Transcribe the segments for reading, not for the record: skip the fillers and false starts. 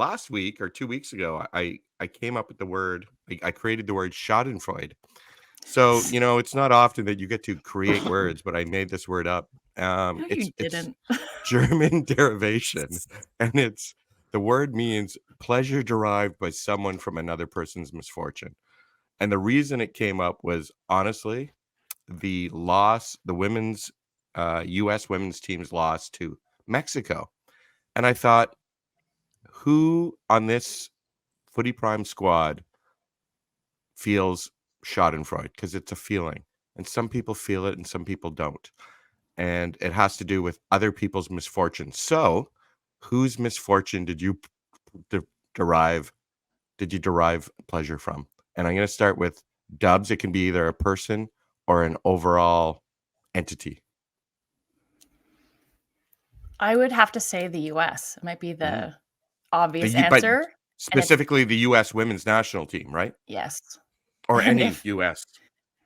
last week or 2 weeks ago, I came up with the word. I created the word Schadenfreude. So it's not often that you get to create words, but I made this word up. No, It's you didn't. German derivation, and the word means pleasure derived by someone from another person's misfortune. And the reason it came up was honestly the women's U.S. women's team's loss to Mexico. And I thought, who on this Footy Prime squad feels Schadenfreude? Because it's a feeling. And some people feel it and some people don't. And it has to do with other people's misfortune. So, whose misfortune did you derive pleasure from? And I'm going to start with Dubs. It can be either a person or an overall entity. I would have to say the U.S. It might be the obvious answer. But specifically the U.S. women's national team, right? Yes. Or any U.S.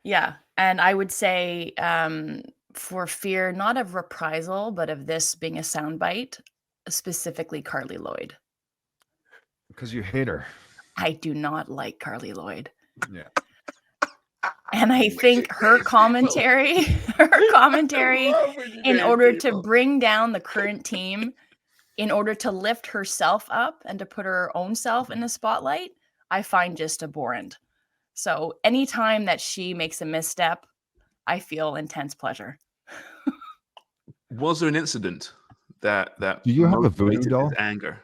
Yeah. And I would say for fear, not of reprisal, but of this being a soundbite, specifically Carly Lloyd. Because you hate her. I do not like Carly Lloyd. Yeah. And I think her commentary, in order to bring down the current team, in order to lift herself up and to put her own self in the spotlight, I find just abhorrent. So anytime that she makes a misstep, I feel intense pleasure. Was there an incident that do you have a voodoo doll? Anger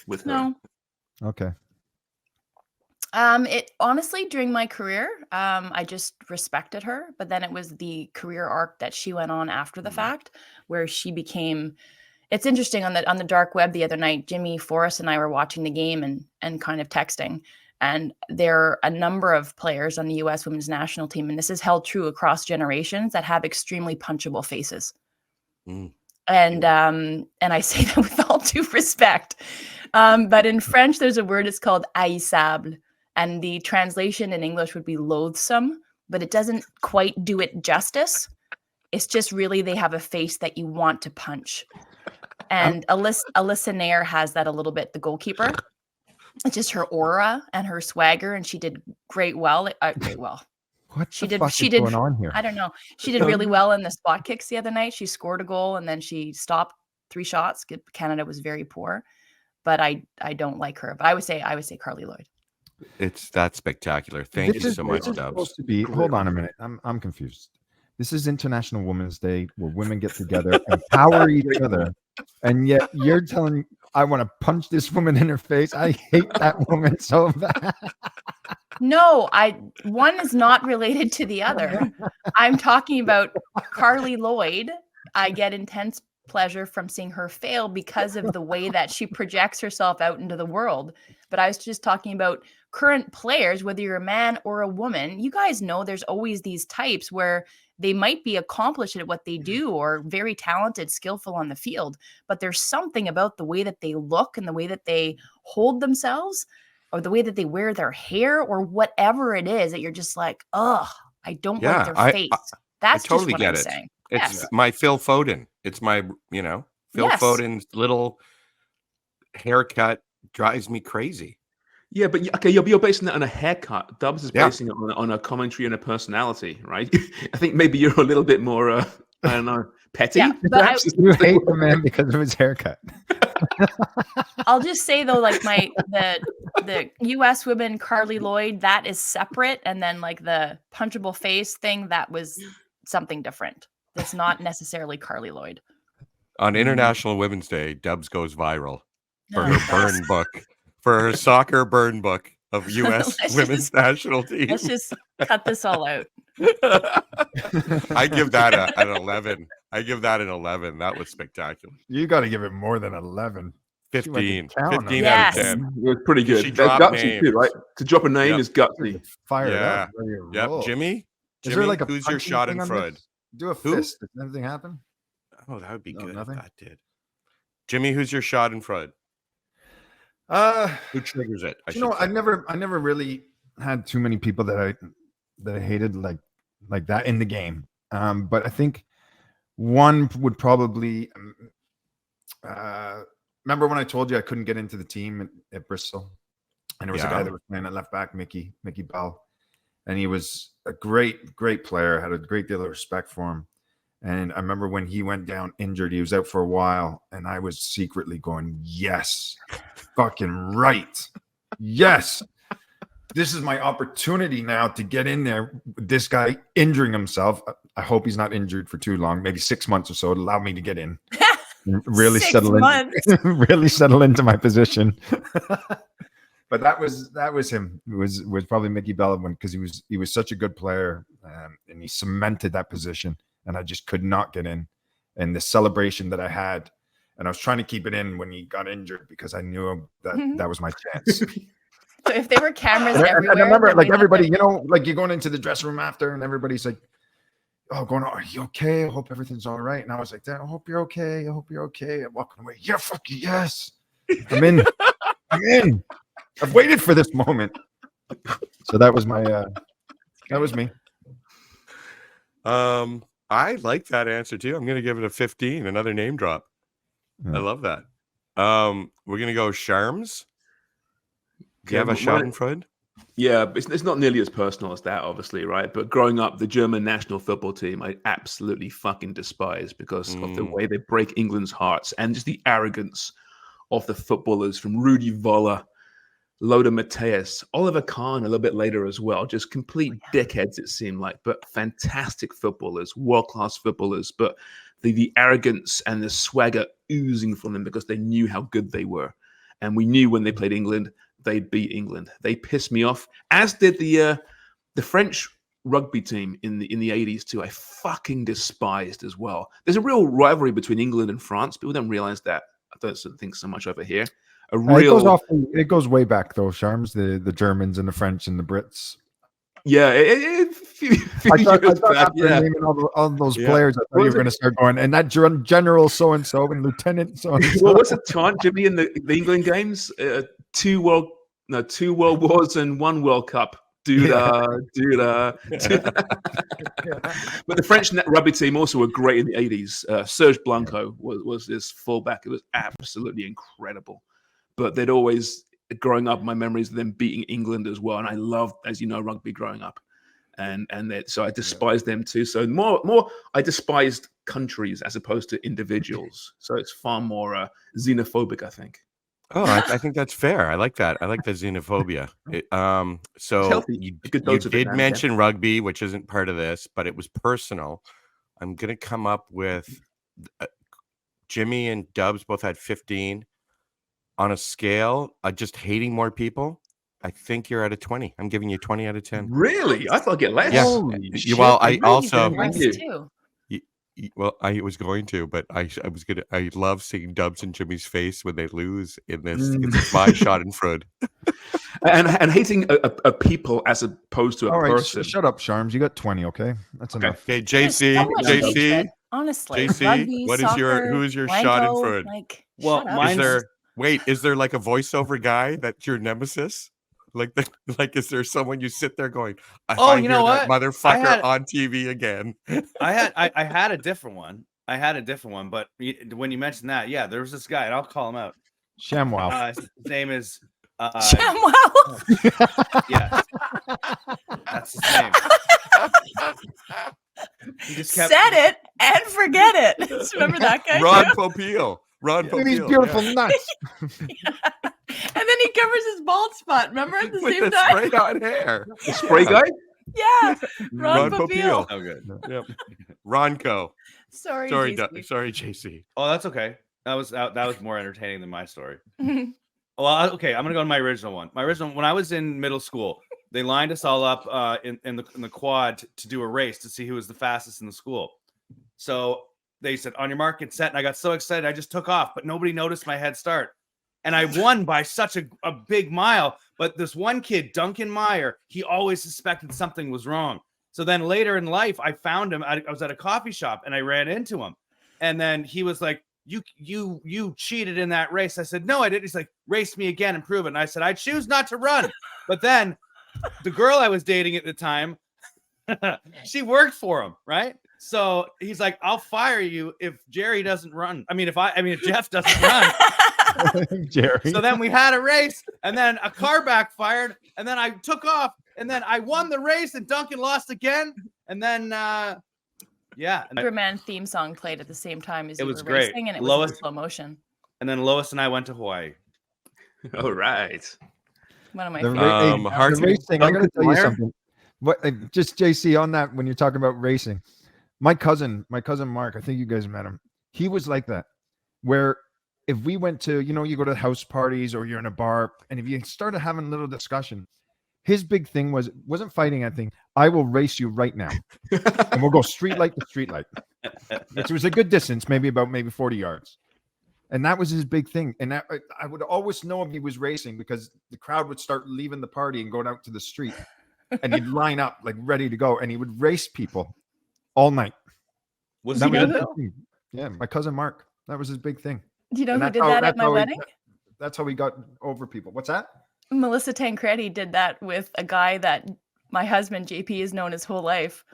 with her? No. Okay. It honestly, during my career, I just respected her, but then it was the career arc that she went on after the fact, where she became. It's interesting on the dark web the other night. Jimmy Forrest and I were watching the game and kind of texting, and there are a number of players on the U.S. women's national team, and this is held true across generations, that have extremely punchable faces. And I say that with all due respect, but in French, there's a word. It's called haïssable. And the translation in English would be loathsome, but it doesn't quite do it justice. It's just really they have a face that you want to punch. And Alyssa Nair has that a little bit, the goalkeeper. It's just her aura and her swagger, and she did great well. What she did going on here? I don't know. She did really well in the spot kicks the other night. She scored a goal, and then she stopped 3 shots. Canada was very poor, but I don't like her. But I would say Carly Lloyd. It's that spectacular. Thank you so much, Dubs. Supposed to be. Hold on a minute. I'm confused. This is International Women's Day, where women get together and power each other, and yet you're telling I want to punch this woman in her face. I hate that woman so bad. No, one is not related to the other. I'm talking about Carly Lloyd. I get intense pleasure from seeing her fail because of the way that she projects herself out into the world. But I was just talking about current players, whether you're a man or a woman. You guys know there's always these types where they might be accomplished at what they do or very talented, skillful on the field, but there's something about the way that they look and the way that they hold themselves or the way that they wear their hair or whatever it is that you're just like, oh, I don't like their face. That's I totally just what I'm saying. It's my Phil Foden. It's my, Phil Foden's little haircut drives me crazy. Yeah, but okay, you're basing that on a haircut. Dubs is basing it on a commentary and a personality, right? I think maybe you're a little bit more, I don't know, petty. Yeah, but you hate the man because of his haircut. I'll just say though, like the U.S. women, Carly Lloyd, that is separate, and then like the punchable face thing, that was something different. That's not necessarily Carly Lloyd. On International Women's Day, Dubs goes viral for her burn book. For her soccer burn book of U.S. women's national team. Let's just cut this all out. I give that an 11. I give that an 11. That was spectacular. You got to give it more than 11. 15. 15 yes. out of 10. It was pretty good. That's gutsy too, right? To drop a name is gutsy. Fire it up. Yep. Jimmy, is there like a who's your Schadenfreude? Do a fist. Does anything happen? Oh, that would be good nothing? if that did. Jimmy, who's your Schadenfreude? Who triggers it? I never really had too many people that I hated like that in the game. But I think one would probably remember when I told you I couldn't get into the team at Bristol? And there was a guy Yeah. that was playing at left back, Mickey Bell. And he was a great player, had a great deal of respect for him. And I remember when he went down injured, he was out for a while. And I was secretly going, yes, fucking right. Yes. This is my opportunity now to get in there with this guy injuring himself. I hope he's not injured for too long, maybe 6 months or so to allow me to get in. Really 6 settle months. in, really settle into my position. But that was him. It was probably Mickey Bell because he was such a good player, and he cemented that position. And I just could not get in. And the celebration that I had, and I was trying to keep it in when he got injured because I knew that was my chance. So if there were cameras And everywhere, I remember, then like, we'd have everybody, to- like, you're going into the dressing room after, and everybody's like, "Oh, are you okay? I hope everything's all right." And I was like, "I hope you're okay. I hope you're okay." I'm walking away. Yeah, fuck you, yes. I'm in. I'm in. I've waited for this moment. So that was my. That was me. I like that answer too. I'm going to give it a 15. Another name drop. Yeah. I love that. We're going to go Sharms. Do you have a mine- Schadenfreude? Yeah, but it's not nearly as personal as that, obviously, right? But growing up, the German national football team, I absolutely fucking despise because of the way they break England's hearts and just the arrogance of the footballers from Rudi Völler, Lothar Matthäus, Oliver Kahn a little bit later as well. Just complete dickheads, it seemed like, but fantastic footballers, world-class footballers. But the arrogance and the swagger oozing from them because they knew how good they were. And we knew when they played England, they'd beat England. They pissed me off, as did the French rugby team in the 80s too. I fucking despised as well. There's a real rivalry between England and France. People don't realize that. I don't think so much over here. It goes way back though, Sharms, the Germans and the French and the Brits. Yeah, I thought after naming all those players, I thought you were going to start going, and that general so and so and lieutenant so and so. Well, what's the chant, Jimmy, in the England games? Two world wars and one World Cup. But the French rugby team also were great in the 80s. Serge Blanco was this fullback. It was absolutely incredible. But they'd always, growing up, my memories of them beating England as well. And I loved, as you know, rugby growing up. So I despised them too. So more I despised countries as opposed to individuals. So it's far more xenophobic, I think. Oh, I think that's fair. I like that. I like the xenophobia. So you did mention rugby, which isn't part of this, but it was personal. I'm going to come up with Jimmy and Dubs both had 15. On a scale of just hating more people, I think you're at a 20. I'm giving you 20 out of 10. Really? I thought I'd get less. Yeah. Well, I also... too. Well, I was going to, but I love seeing Dubs and Jimmy's face when they lose in this. It's my Schadenfreude. and hating a people as opposed to a person. Shut up, Sharms. You got 20, okay? That's enough. Okay, JC, honestly, JC, rugby, what is soccer, who is your Blanco, Schadenfreude? like, well, is there like a voiceover guy that's your nemesis? Like, is there someone you sit there going, you know what, that motherfucker on TV again? I had a different one. But when you mentioned that, yeah, there was this guy, and I'll call him out. ShamWow. His name is ShamWow. Yeah, that's his name. He just kept said it and forget it. Just remember that guy? Ron Popeil. These beautiful nuts. Yeah. And then he covers his bald spot. Remember at the With same the time? spray on hair. The spray guy? Yeah. Ron Popeil. Popeil. Oh, good. Yep. Ronco. Sorry, Sorry, JC. Oh, that's okay. That was more entertaining than my story. Well, okay, I'm gonna go to my original one. When I was in middle school, they lined us all up in the quad to do a race to see who was the fastest in the school. So they said, "On your mark, get set," and I got so excited I just took off, but nobody noticed my head start, and I won by such a big mile. But this one kid, Duncan Meyer, he always suspected something was wrong. So then later in life, I found him. I was at a coffee shop and I ran into him, and then he was like, You cheated in that race. I said, no, I didn't. He's like, race me again and prove it. And I said, I choose not to run. But then the girl I was dating at the time, she worked for him, right? So he's like, I'll fire you if Jerry doesn't run. If Jeff doesn't run. Jerry. So then we had a race, and then a car backfired, and then I took off, and then I won the race, and Duncan lost again, and then yeah, and, Superman theme song played at the same time as It you was were great. racing, and it was Lois- in slow motion. and then Lois and I went to Hawaii. All right. One of my The, favorites. ra- the Hartman, racing, I gotta Duncan tell you Meyer? something. What just JC on that when you're talking about racing, my cousin Mark, I think you guys met him. He was like that, where if we went to, you go to house parties or you're in a bar, and if you started having a little discussion, his big thing wasn't fighting anything. I will race you right now, and we'll go street light to street light, which was a good distance, maybe 40 yards. And that was his big thing. And I would always know if he was racing because the crowd would start leaving the party and going out to the street. And he'd line up like ready to go. And he would race people all night. Was That he was good his though? big thing. Yeah, my cousin Mark. That was his big thing. Do you know And who that's did how- that at that's my how he- wedding? That's how he got over people. What's that? Melissa Tancredi did that with a guy that my husband JP has known his whole life.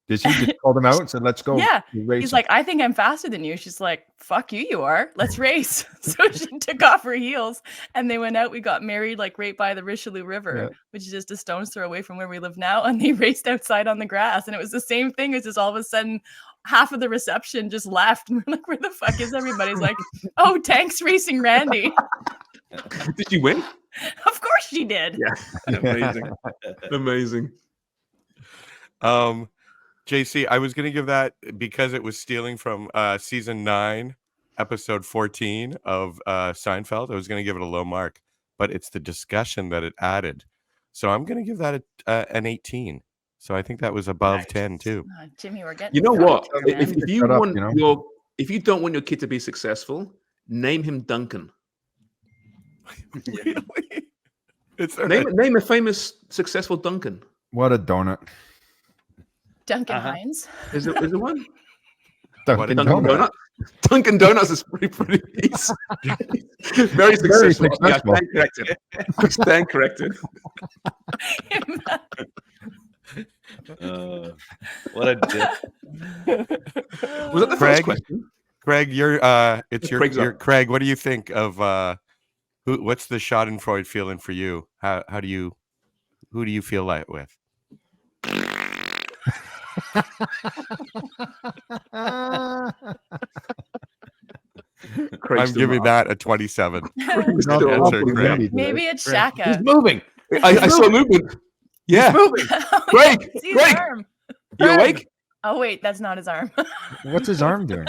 Did she just call them out and said, let's go? Yeah, race He's like, I think I'm faster than you. She's like, fuck you, you are. Let's race. So she took off her heels and they went out. We got married like right by the Richelieu River, Yeah. which is just a stone's throw away from where we live now. And they raced outside on the grass. And it was the same thing. It's just all of a sudden half of the reception just left. And we're like, where the fuck is everybody? He's like, oh, Tank's racing Randy. Did you win? Of course she did. Yeah. Amazing. Amazing. JC, I was going to give that because it was stealing from season 9, episode 14 of Seinfeld. I was going to give it a low mark, but it's the discussion that it added. So I'm going to give that an 18. So I think that was above 10 too. Jimmy, we're getting You know what? here, man. If you Shut up, want if you don't want your kid to be successful, name him Duncan. Really? It's Name a famous successful Duncan. What a donut. Duncan Uh-huh. Hines. Is there one? Dunkin' Dunkin' Donut. Dunkin' Donuts is pretty he's very successful. Yeah, successful. I stand corrected. What a dick. Was that the Craig? first question? Craig, Craig's up. Craig, what do you think of what's the Schadenfreude feeling for you? Who do you feel like with? Craig's I'm still giving not- that a 27. Craig's Not still Answer, awful, Craig. Randy did Maybe it. it's He's Shaka. moving. I saw movement. Yeah. Moving. Craig, See his Craig. arm. You awake? Oh wait, that's not his arm. What's his arm doing?